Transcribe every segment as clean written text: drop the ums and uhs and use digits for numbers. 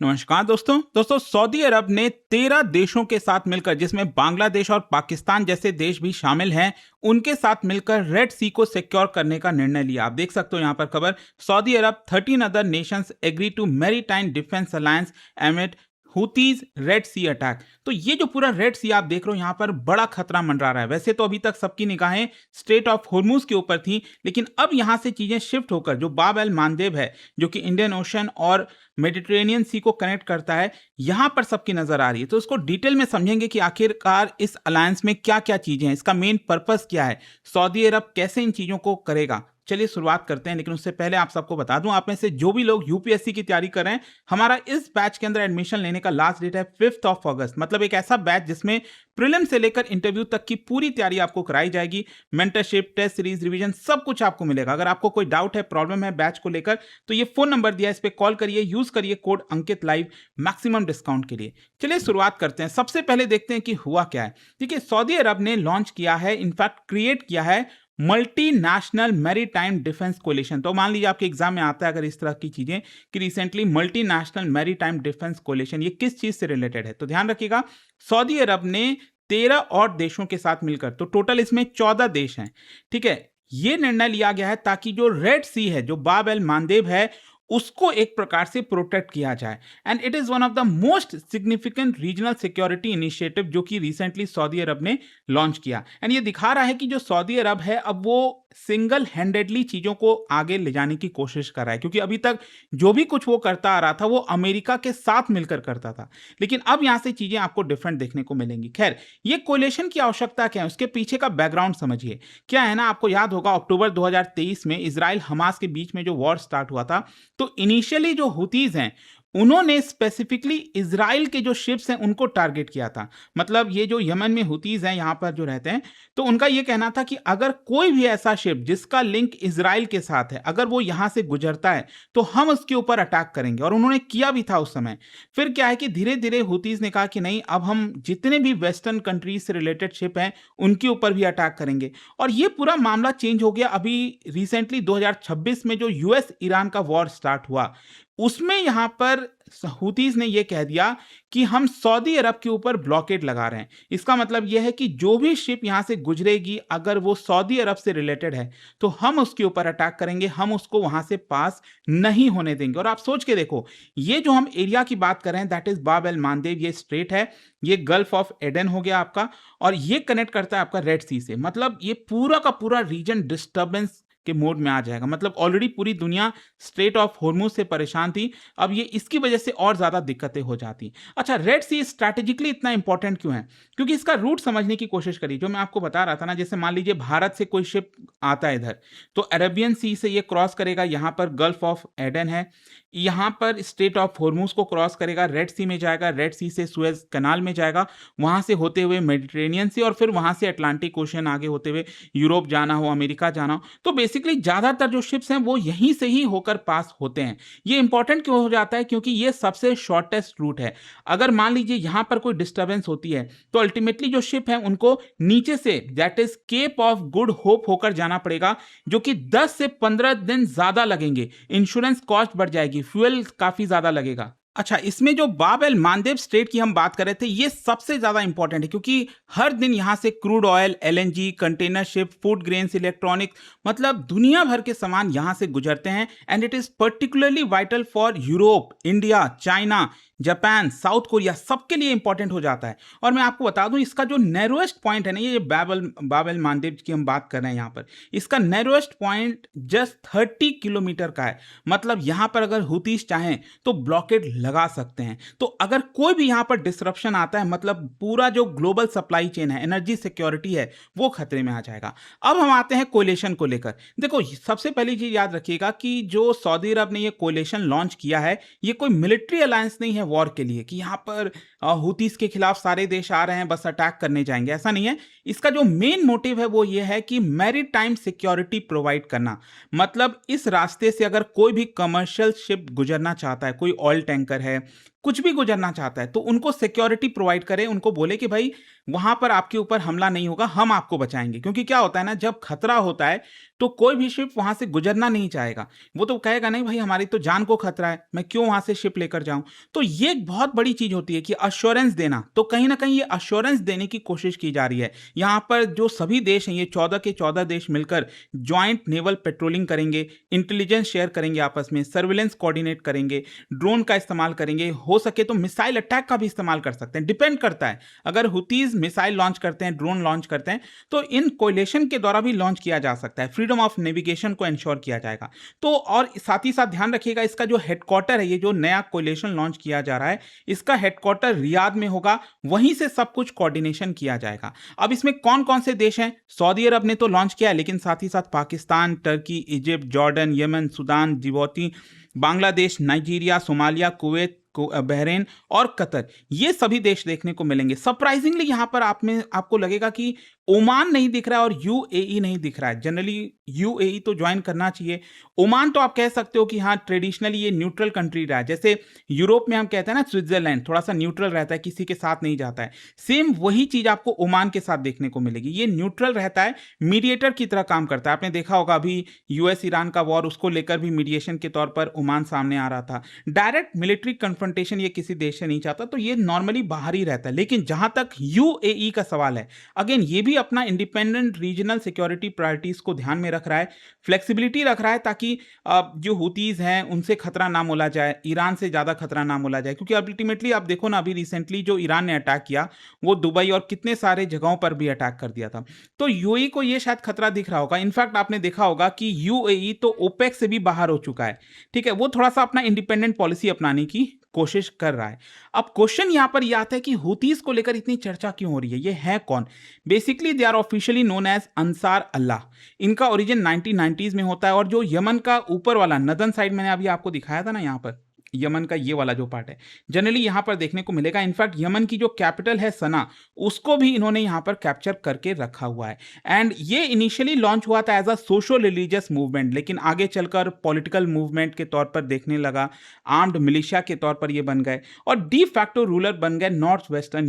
नमस्कार दोस्तों सऊदी अरब ने 13 देशों के साथ मिलकर, जिसमें बांग्लादेश और पाकिस्तान जैसे देश भी शामिल हैं, उनके साथ मिलकर रेड सी को सिक्योर करने का निर्णय लिया। आप देख सकते हो यहाँ पर खबर, Saudi Arab 13 other nations agree to maritime defence alliance amid Houthis Red Sea attack. तो ये जो पूरा रेड सी आप देख रहे हो, यहाँ पर बड़ा खतरा मंडरा रहा है। वैसे तो अभी तक सबकी निगाहें स्ट्रेट ऑफ हॉर्मुज के ऊपर थी, लेकिन अब यहाँ से चीजें शिफ्ट होकर जो बाब एल मांदेब है, जो कि इंडियन ओशन और मेडिटेरेनियन सी को कनेक्ट करता है, यहां पर सबकी नजर आ रही है। तो उसको डिटेल में समझेंगे कि आखिरकार इस अलायंस में क्या क्या चीजें हैं, इसका मेन पर्पस क्या है, सऊदी अरब कैसे इन चीजों को करेगा। चलिए शुरुआत करते हैं, लेकिन उससे पहले आप सबको बता दूं, आप में से जो भी लोग यूपीएससी की तैयारी कर रहे हैं, हमारा इस बैच के अंदर एडमिशन लेने का लास्ट डेट है 5 अगस्त। मतलब एक ऐसा बैच जिसमें प्रीलिम से लेकर इंटरव्यू तक की पूरी तैयारी आपको कराई जाएगी। मेंटरशिप, टेस्ट सीरीज, रिवीजन सब कुछ आपको मिलेगा। अगर आपको कोई डाउट है, प्रॉब्लम है बैच को लेकर, तो ये फोन नंबर दिया है, इस पर कॉल करिए, यूज करिए कोड अंकित लाइव मैक्सिमम डिस्काउंट के लिए। चलिए शुरुआत करते हैं। सबसे पहले देखते हैं कि हुआ क्या है। देखिए, सऊदी अरब ने लॉन्च किया है, इनफैक्ट क्रिएट किया है मल्टीनेशनल मैरीटाइम डिफेंस कोलिशन। तो मान लीजिए आपके एग्जाम में आता है अगर इस तरह की चीजें कि recently multinational maritime defence coalition, ये किस चीज से रिलेटेड है, तो ध्यान रखिएगा। सऊदी अरब ने 13 और देशों के साथ मिलकर, तो टोटल इसमें 14 देश हैं, ठीक है। ये निर्णय लिया गया है ताकि जो रेड सी है, जो बाब एल मांदेब है, उसको एक प्रकार से प्रोटेक्ट किया जाए। And it is one of the most significant regional security initiative जो कि रिसेंटली सऊदी अरब ने लॉन्च किया। एंड ये दिखा रहा है कि जो सऊदी अरब है, अब वो सिंगल हैंडेडली चीजों को आगे ले जाने की कोशिश कर रहा है, क्योंकि अभी तक जो भी कुछ वो करता आ रहा था वो अमेरिका के साथ मिलकर करता था, लेकिन अब यहां से चीजें आपको डिफरेंट देखने को मिलेंगी। खैर, ये कोलिशन की आवश्यकता क्या है, उसके पीछे का बैकग्राउंड समझिए। क्या है ना, आपको याद होगा अक्टूबर 2023 में इजराइल हमास के बीच में जो वॉर स्टार्ट हुआ था, तो इनिशियली जो हुतीज हैं, उन्होंने स्पेसिफिकली इजराइल के जो शिप्स हैं उनको टारगेट किया था। मतलब ये जो यमन में हुतीज हैं यहां पर जो रहते हैं, तो उनका ये कहना था कि अगर कोई भी ऐसा शिप जिसका लिंक इजराइल के साथ है, अगर वो यहां से गुजरता है तो हम उसके ऊपर अटैक करेंगे, और उन्होंने किया भी था उस समय। फिर क्या है कि धीरे धीरे हुतीज ने कहा कि नहीं, अब हम जितने भी वेस्टर्न कंट्रीज से रिलेटेड शिप हैं उनके ऊपर भी अटैक करेंगे, और ये पूरा मामला चेंज हो गया। अभी रिसेंटली 2026 में जो यूएस ईरान का वॉर स्टार्ट हुआ, उसमें यहां पर हुतीज ने यह कह दिया कि हम सऊदी अरब के ऊपर ब्लॉकेड लगा रहे हैं। इसका मतलब यह है कि जो भी शिप यहां से गुजरेगी, अगर वो सऊदी अरब से रिलेटेड है, तो हम उसके ऊपर अटैक करेंगे, हम उसको वहां से पास नहीं होने देंगे। और आप सोच के देखो, ये जो हम एरिया की बात कर रहे हैं, दैट इज बाब एल मांदेब, ये स्ट्रेट है, ये गल्फ ऑफ एडन हो गया आपका, और ये कनेक्ट करता है आपका रेड सी से। मतलब ये पूरा का पूरा रीजन डिस्टर्बेंस के मोड में आ जाएगा। मतलब ऑलरेडी पूरी दुनिया स्ट्रेट ऑफ हॉर्मुज से परेशान थी, अब ये इसकी वजह से और ज्यादा दिक्कतें हो जाती। अच्छा, रेड सी स्ट्रैटेजिकली इतना इंपॉर्टेंट क्यों है? क्योंकि इसका रूट समझने की कोशिश करिए। जो मैं आपको बता रहा था ना, जैसे मान लीजिए भारत से कोई शिप आता है इधर, तो अरेबियन सी से ये क्रॉस करेगा, यहां पर गल्फ ऑफ एडन है, यहां पर स्ट्रेट ऑफ हॉर्मुज को क्रॉस करेगा, रेड सी में जाएगा, रेड सी से सुएज कनाल में जाएगा, वहां से होते हुए मेडिटेरेनियन सी, और फिर वहां से अटलांटिक ओशन आगे होते हुए यूरोप जाना हो, अमेरिका जाना हो। तो बेसिकली ज्यादातर जो शिप्स हैं वो यहीं से ही होकर पास होते हैं। ये इंपॉर्टेंट क्यों हो जाता है? क्योंकि ये सबसे शॉर्टेस्ट रूट है। अगर मान लीजिए यहां पर कोई डिस्टर्बेंस होती है, तो अल्टीमेटली जो शिप है उनको नीचे से, that is Cape of Good Hope होकर जाना पड़ेगा, जो कि 10 से 15 दिन ज्यादा लगेंगे, इंश्योरेंस कॉस्ट बढ़ जाएगी, फ्यूल काफी ज्यादा लगेगा। अच्छा, इसमें जो बाब एल मांदेब स्ट्रेट की हम बात कर रहे थे, ये सबसे ज्यादा इंपॉर्टेंट है, क्योंकि हर दिन यहां से crude oil, LNG, container ship, food grains, electronic, मतलब दुनिया भर के सामान यहां से गुजरते हैं। And it is particularly vital for Europe, India, China, Japan, south Korea, सबके लिए इंपॉर्टेंट हो जाता है। और मैं आपको बता दूं, इसका जो नैरोएस्ट पॉइंट है ना, ये बाब एल मांदेब की हम बात कर रहे हैं, यहां पर इसका नैरोएस्ट पॉइंट जस्ट 30 किलोमीटर का है। मतलब यहां पर अगर हुतीस चाहें तो ब्लॉकेड लगा सकते हैं। तो अगर कोई भी यहां पर डिसरप्शन आता है, मतलब पूरा जो ग्लोबल सप्लाई चेन है, एनर्जी सिक्योरिटी है, वो खतरे में आ जाएगा। अब हम आते हैं कोलिशन को लेकर। देखो, सबसे पहली चीज याद रखिएगा कि जो सऊदी अरब ने ये कोलिशन लॉन्च किया है, ये कोई मिलिट्री अलायंस नहीं है वॉर के लिए, कि यहां पर हुतीस के खिलाफ सारे देश आ रहे हैं बस अटैक करने जाएंगे, ऐसा नहीं है। इसका जो मेन मोटिव है वो ये है कि मैरीटाइम सिक्योरिटी प्रोवाइड करना। मतलब इस रास्ते से अगर कोई भी कमर्शियल शिप गुजरना चाहता है, कोई ऑयल टैंकर है, कुछ भी गुजरना चाहता है तो उनको सिक्योरिटी प्रोवाइड करे, उनको बोले कि भाई वहां पर आपके ऊपर हमला नहीं होगा, हम आपको बचाएंगे। क्योंकि क्या होता है ना, जब खतरा होता है तो कोई भी शिप वहां से गुजरना नहीं चाहेगा, वो तो कहेगा नहीं भाई हमारी तो जान को खतरा है, मैं क्यों वहां से शिप लेकर जाऊं। तो ये एक बहुत बड़ी चीज होती है कि अश्योरेंस देना। तो कहीं ना कहीं ये अश्योरेंस देने की कोशिश की जा रही है। यहाँ पर जो सभी देश हैं, ये 14 के 14 देश मिलकर ज्वाइंट नेवल पेट्रोलिंग करेंगे, इंटेलिजेंस शेयर करेंगे आपस में, सर्विलेंस कोऑर्डिनेट करेंगे, ड्रोन का इस्तेमाल करेंगे, हो सके तो मिसाइल अटैक का भी इस्तेमाल कर सकते हैं। डिपेंड करता है, अगर हुतीज मिसाइल लॉन्च करते हैं, ड्रोन लॉन्च करते हैं, तो इन कोलिशन के द्वारा भी लॉन्च किया जा सकता है। फ्रीडम ऑफ नेविगेशन को इंश्योर किया जाएगा। तो और साथ ही साथ ध्यान रखिएगा, इसका जो हेडक्वार्टर है, ये जो नया कोलिशन लॉन्च किया जा रहा है, इसका हेडक्वार्टर रियाद में होगा, वहीं से सब कुछ कोऑर्डिनेशन किया जाएगा। अब इसमें कौन कौन से देश हैं? सऊदी अरब ने तो लॉन्च किया है, लेकिन साथ ही साथ Pakistan, Turkey, Egypt, Jordan, Yemen, Sudan, Djibouti, Bangladesh, Nigeria, Somalia, Kuwait, Bahrain और कतर, ये सभी देश देखने को मिलेंगे। सरप्राइजिंगली यहां पर आपको लगेगा कि ओमान नहीं दिख रहा है और यूएई नहीं दिख रहा है। जनरली यूएई तो ज्वाइन करना चाहिए। ओमान तो आप कह सकते हो कि हाँ, ट्रेडिशनली ये न्यूट्रल कंट्री रहा है। जैसे यूरोप में हम कहते हैं ना, स्विट्जरलैंड थोड़ा सा न्यूट्रल रहता है, किसी के साथ नहीं जाता है। सेम वही चीज आपको ओमान के साथ देखने को मिलेगी। ये न्यूट्रल रहता है, मीडिएटर की तरह काम करता है। आपने देखा होगा अभी यूएस ईरान का वॉर, उसको लेकर भी मीडिएशन के तौर पर ओमान सामने आ रहा था। डायरेक्ट मिलिट्री कन्फ्रंटेशन ये किसी देश से नहीं चाहता, तो ये नॉर्मली बाहर ही रहता है। लेकिन जहां तक यूएई का सवाल है, अगेन ये भी अपना इंडिपेंडेंट रीजनल सिक्योरिटी प्रायोरिटीज को ध्यान में रख रहा है, फ्लेक्सिबिलिटी रख रहा है, ताकि जो हुतीज हैं उनसे खतरा ना मोला जाए, ईरान से ज्यादा खतरा ना मोला जाए। क्योंकि अल्टीमेटली आप देखो ना, अभी रिसेंटली जो ईरान ने अटैक किया, वो दुबई और कितने सारे जगहों पर भी अटैक कर दिया था। तो यूएई को ये शायद खतरा दिख रहा होगा। इनफैक्ट आपने देखा होगा कि यूएई तो ओपेक से भी बाहर हो चुका है। ठीक है, वो थोड़ा सा अपना इंडिपेंडेंट पॉलिसी अपनाने की कोशिश कर रहा है। अब क्वेश्चन यहां पर यह आता है कि हुतीज को लेकर इतनी चर्चा क्यों हो रही है? ये है कौन? Basically they are officially known as Ansar Allah. इनका ओरिजिन 1990s में होता है। और जो यमन का ऊपर वाला नदन साइड मैंने अभी आपको दिखाया था ना, यहां पर यमन का ये वाला जो पार्ट है, जनरली यहां पर देखने को मिलेगा। इनफैक्ट यमन की जो कैपिटल है सना, उसको भी इन्होंने यहां पर कैप्चर करके रखा हुआ है। एंड ये इनिशियली लॉन्च हुआ था as a social religious movement, लेकिन आगे चलकर पॉलिटिकल मूवमेंट के तौर पर देखने लगा, आर्म्ड मिलिशिया के तौर पर ये बन गए और डी फैक्टो रूलर बन गए नॉर्थ वेस्टर्न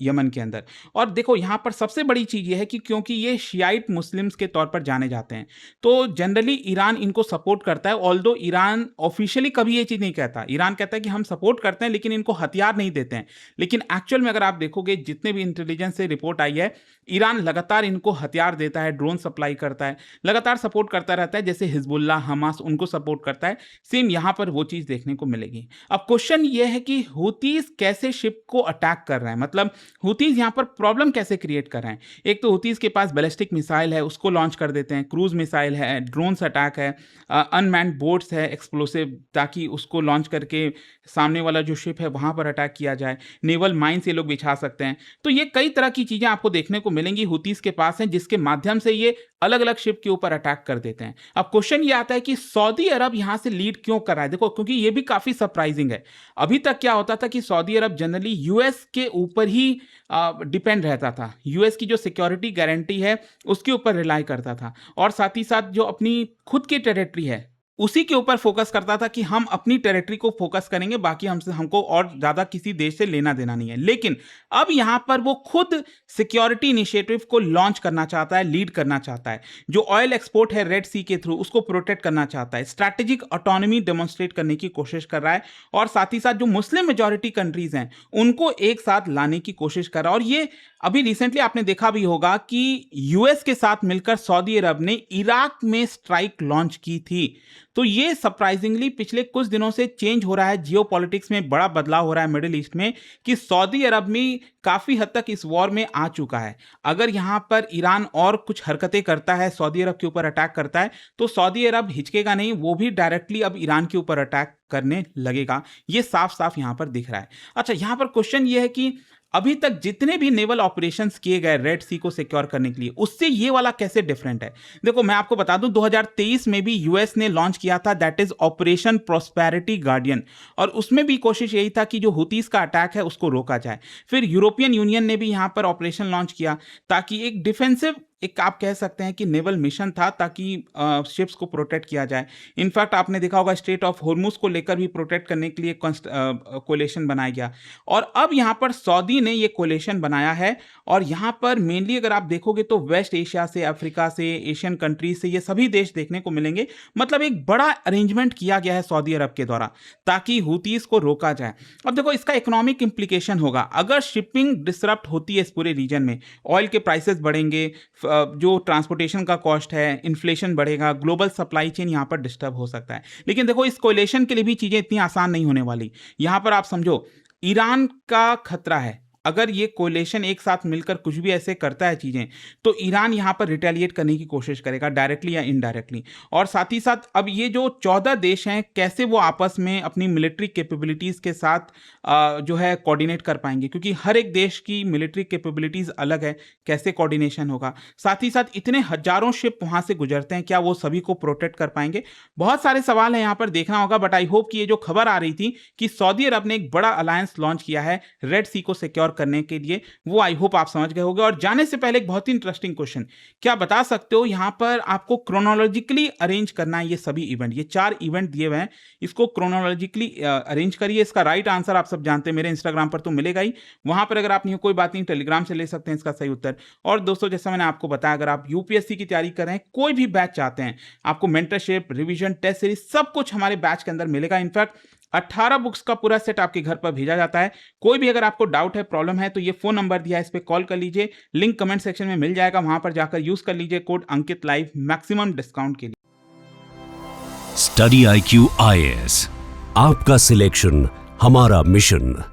यमन के अंदर। और देखो यहां पर सबसे बड़ी चीज ये है कि क्योंकि ये शियाइट मुस्लिम्स के तौर पर जाने जाते हैं, तो जनरली ईरान इनको सपोर्ट करता है। ऑल्दो ईरान ऑफिशियली कभी ये चीज नहीं कहता, ईरान कहता है कि हम सपोर्ट करते हैं लेकिन इनको हथियार नहीं देते हैं। लेकिन एक्चुअल में अगर आप देखोगे, जितने भी इंटेलिजेंस से रिपोर्ट आई है, ईरान लगातार इनको हथियार देता है, ड्रोन सप्लाई करता है, लगातार सपोर्ट करता रहता है। जैसे हिजबुल्ला, हमास, उनको सपोर्ट करता है। सेम यहां पर वो चीज देखने को मिलेगी। अब क्वेश्चन ये है कि हुतीज कैसे शिप को अटैक कर रहे हैं, मतलब हुतीज यहां पर प्रॉब्लम कैसे क्रिएट कर रहे हैं। एक तो हुतीज के पास बैलिस्टिक मिसाइल है, उसको लॉन्च कर देते हैं, क्रूज मिसाइल है, ड्रोन्स अटैक है, अनमैन्ड बोट्स है एक्सप्लोसिव, ताकि उसको लॉन्च करके सामने वाला जो शिप है वहां पर अटैक किया जाए। नेवल माइंस ये लोग बिछा सकते हैं। तो ये कई तरह की चीजें आपको देखने को मिलेंगी हुतीज के पास हैं, जिसके माध्यम से ये अलग अलग शिप के ऊपर अटैक कर देते हैं। अब क्वेश्चन ये आता है कि सऊदी अरब यहां से लीड क्यों कर रहा है? देखो, क्योंकि ये भी काफी सरप्राइजिंग है। अभी तक क्या होता था कि सऊदी अरब जनरली यूएस के ऊपर ही डिपेंड रहता था, यूएस की जो सिक्योरिटी गारंटी है उसके ऊपर रिलाई करता था, और साथ ही साथ जो अपनी खुद की टेरिटरी है उसी के ऊपर फोकस करता था कि हम अपनी टेरिटरी को फोकस करेंगे, बाकी हमको और ज्यादा किसी देश से लेना देना नहीं है। लेकिन अब यहां पर वो खुद सिक्योरिटी इनिशिएटिव को लॉन्च करना चाहता है, लीड करना चाहता है। जो ऑयल एक्सपोर्ट है रेड सी के थ्रू, उसको प्रोटेक्ट करना चाहता है, स्ट्रैटेजिक ऑटोनॉमी डेमोन्स्ट्रेट करने की कोशिश कर रहा है, और साथ ही साथ जो मुस्लिम मेजॉरिटी कंट्रीज हैं उनको एक साथ लाने की कोशिश कर रहा है। और ये अभी रिसेंटली आपने देखा भी होगा कि यूएस के साथ मिलकर सऊदी अरब ने इराक में स्ट्राइक लॉन्च की थी। तो ये सरप्राइजिंगली पिछले कुछ दिनों से चेंज हो रहा है, जियोपॉलिटिक्स में बड़ा बदलाव हो रहा है मिडिल ईस्ट में, कि सऊदी अरब में काफी हद तक इस वॉर में आ चुका है। अगर यहां पर ईरान और कुछ हरकतें करता है, सऊदी अरब के ऊपर अटैक करता है, तो सऊदी अरब हिचकेगा नहीं, वो भी डायरेक्टली अब ईरान के ऊपर अटैक करने लगेगा। ये साफ साफ यहां पर दिख रहा है। अच्छा, यहां पर क्वेश्चन ये है कि अभी तक जितने भी नेवल ऑपरेशंस किए गए रेड सी को सिक्योर करने के लिए, उससे ये वाला कैसे डिफरेंट है? देखो, मैं आपको बता दूं, 2023 में भी यूएस ने लॉन्च किया था, that is operation prosperity guardian, और उसमें भी कोशिश यही था कि जो हुतीज का अटैक है उसको रोका जाए। फिर यूरोपियन यूनियन ने भी यहां पर ऑपरेशन लॉन्च किया ताकि एक डिफेंसिव एक आप कह सकते हैं कि नेवल मिशन था ताकि शिप्स को प्रोटेक्ट किया जाए। इनफैक्ट आपने देखा होगा स्ट्रेट ऑफ हॉर्मुज़ को लेकर भी प्रोटेक्ट करने के लिए कोलिशन बनाया गया और अब यहाँ पर सऊदी ने ये कोलिशन बनाया है और यहाँ पर मेनली अगर आप देखोगे तो वेस्ट एशिया से, अफ्रीका से, एशियन कंट्रीज से ये सभी देश देखने को मिलेंगे। मतलब एक बड़ा अरेंजमेंट किया गया है सऊदी अरब के द्वारा ताकि हुतीज को रोका जाए। अब देखो इसका इकोनॉमिक इंप्लीकेशन होगा, अगर शिपिंग डिसरप्ट होती है इस पूरे रीजन में, ऑयल के प्राइसेस बढ़ेंगे, जो ट्रांसपोर्टेशन का कॉस्ट है, इन्फ्लेशन बढ़ेगा, ग्लोबल सप्लाई चेन यहाँ पर डिस्टर्ब हो सकता है। लेकिन देखो इस कोलिशन के लिए भी चीज़ें इतनी आसान नहीं होने वाली। यहाँ पर आप समझो ईरान का खतरा है, अगर ये कोलिशन एक साथ मिलकर कुछ भी ऐसे करता है चीज़ें, तो ईरान यहाँ पर रिटेलिएट करने की कोशिश करेगा डायरेक्टली या इनडायरेक्टली। और साथ ही साथ अब ये जो 14 देश हैं कैसे वो आपस में अपनी मिलिट्री कैपेबिलिटीज़ के साथ जो है कोऑर्डिनेट कर पाएंगे, क्योंकि हर एक देश की मिलिट्री कैपेबिलिटीज़ अलग है, कैसे कोऑर्डिनेशन होगा। साथ ही साथ इतने हजारों शिप वहाँ से गुजरते हैं, क्या वो सभी को प्रोटेक्ट कर पाएंगे? बहुत सारे सवाल हैं यहाँ पर, देखना होगा। बट आई होप कि ये जो खबर आ रही थी कि सऊदी अरब ने एक बड़ा अलायंस लॉन्च किया है रेड सी को सिक्योर करने के लिए, वो आई होप आप समझ गए होंगे। और जाने से पहले एक बहुत ही इंटरेस्टिंग क्वेश्चन, क्या बता सकते हो यहाँ पर आपको क्रोनोलॉजिकली अरेंज करना है ये सभी इवेंट, ये 4 इवेंट दिए हुए हैं, इसको क्रोनोलॉजिकली अरेंज करिए। इसका राइट आंसर आप सब जानते हैं, मेरे इंस्टाग्राम पर तो मिलेगा ही, वहां पर अगर आप नहीं, कोई बात नहीं, टेलीग्राम से ले सकते हैं इसका सही उत्तर। और दोस्तों जैसा मैंने आपको बताया, अगर आप यूपीएससी की तैयारी कर रहे हैं, कोई भी बैच चाहते हैं, आपको मेंटरशिप, रिवीजन, टेस्ट सीरीज सब कुछ हमारे बैच के अंदर मिलेगा। इनफैक्ट 18 बुक्स का पूरा सेट आपके घर पर भेजा जाता है। कोई भी अगर आपको डाउट है, प्रॉब्लम है, तो ये फोन नंबर दिया है, इस पे कॉल कर लीजिए, लिंक कमेंट सेक्शन में मिल जाएगा, वहां पर जाकर यूज कर लीजिए कोड अंकित लाइव मैक्सिमम डिस्काउंट के लिए। स्टडी IQ IAS, आपका सिलेक्शन हमारा मिशन।